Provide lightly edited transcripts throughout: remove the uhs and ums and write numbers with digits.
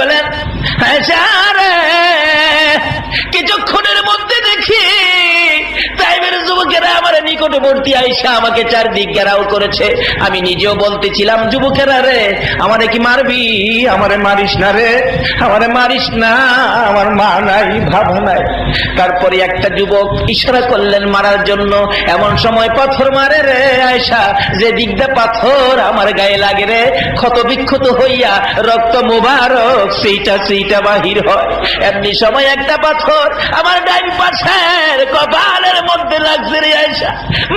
বলেন কিছুক্ষণের মধ্যে দেখি তাইবের যুবকেরা আমার নিকটবর্তী আইসা আমাকে চারদিক ঘেরাও করেছে। আমি নিজেও বলতেছিলাম, যুবকেরা রে, আমারে কি মারবি? আমারে মারিস না রে, আমারে মারিস না, আমার মা নাই, বাবা নাই। তারপরে একটা যুবক ইশারা করলেন মারার জন্য। এমন সময় পাথর মারে রে আয়সা, যে দিকটা পাথর আমার গায়ে লাগে রে, ক্ষত বিক্ষত হইয়া রক্ত মুবারক সেইটা বাহির হয়। এমনি সময় একটা পাথর আমার ডাইন পাশের কপালের মধ্যে লাগছে রে আয়সা,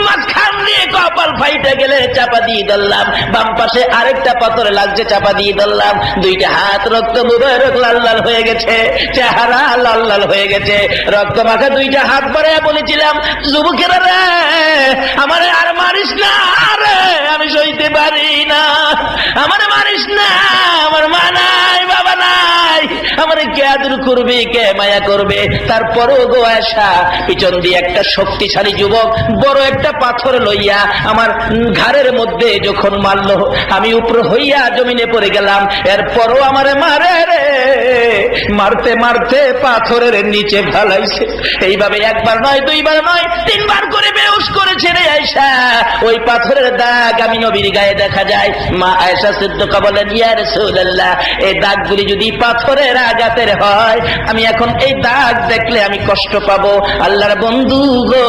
মাঝখান দিয়ে কপাল ফাইটা গেলে চাপা দিয়ে ধরলাম, বাম পাশে আরেকটা পাথর লাগছে, চাপা দিয়ে ধরলাম। দুইটা হাত রক্ত মুবারক লাল লাল হয়ে গেছে, চেহারা লাল লাল হয়ে গেছে, রক্ত মাখা দুইটা হাত বাড়াইয়া বলেছিলাম, যুবকেরা রে, আমারে আর মারিস না রে, আমি সইতে পারি না, আমারে মারিস না, আমার মা নাই, বাবা নাই, আমারে কে আদর করবে, কে মায়া করবে? তারপরও গো আয়সা, পিছন দিয়ে একটা শক্তিশালী যুবক বড় একটা পাথর লইয়া আমার ঘাড়ের মধ্যে যখন মারলো, আমি উপর হইয়া জমিনে পড়ে গেলাম। এরপরও আমারে মারে রে, মারতে মারতে পাথরের নিচে ফালাইছে। এইভাবে একবার নয়, দুইবার নয়, তিনবার করে বেহুশ করেছে রে আয়সা। ওই পাথরের দাগ আমি নবীর গায়ে দেখা যায়। মা আয়সা সিদ্দিকা বলেন, ইয়া রাসূলুল্লাহ, এই দাগগুলি যদি পাথরের আঘাতের হয়, আমি এখন এই দাগ দেখলে আমি কষ্ট পাবো। আল্লাহর বন্ধু গো,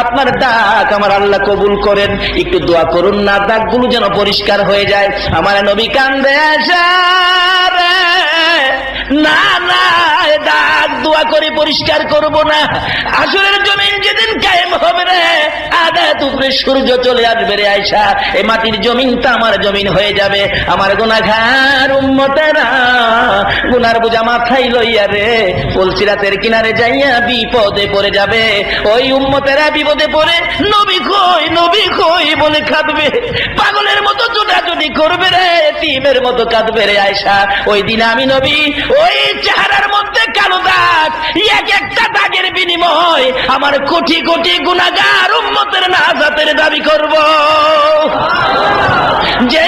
আপনার দাগ আমার আল্লাহ কবুল করেন, একটু দোয়া করুন না, দাগগুলো যেন পরিষ্কার হয়ে যায়। আমার নবী কান্দে, আয়সা রে, না না, দাগ দোয়া করে পরিষ্কার করব না। আসরের জমিন যেদিন কায়েম হবে রে, আদাত উপরে সূর্য চলে আসবে রে আয়সা, এই মাটির জমিনটা আমার জমিন হয়ে যাবে। আমার গুনাহগার উম্মতেরা গুনার বোঝা মাথায় লইয়া রে পুলসিরাতের কিনারে যাইয়া বিপদে পড়ে যাবে। ওই উম্মতেরা বিপদে পড়ে নবী কই, নবী কই বলে কাঁদবে, পাগলের মতো ছোটাছুটি করবে রে, টিমের মতো কাঁদবে রে আয়সা। ওই দিন আমি নবী ওই চেহারার মধ্যে কালো দাগ, এক একটা দাগের বিনিময় আমার কোটি কোটি গুনাহগার উম্মতের নাজাতের দাবি করব। যে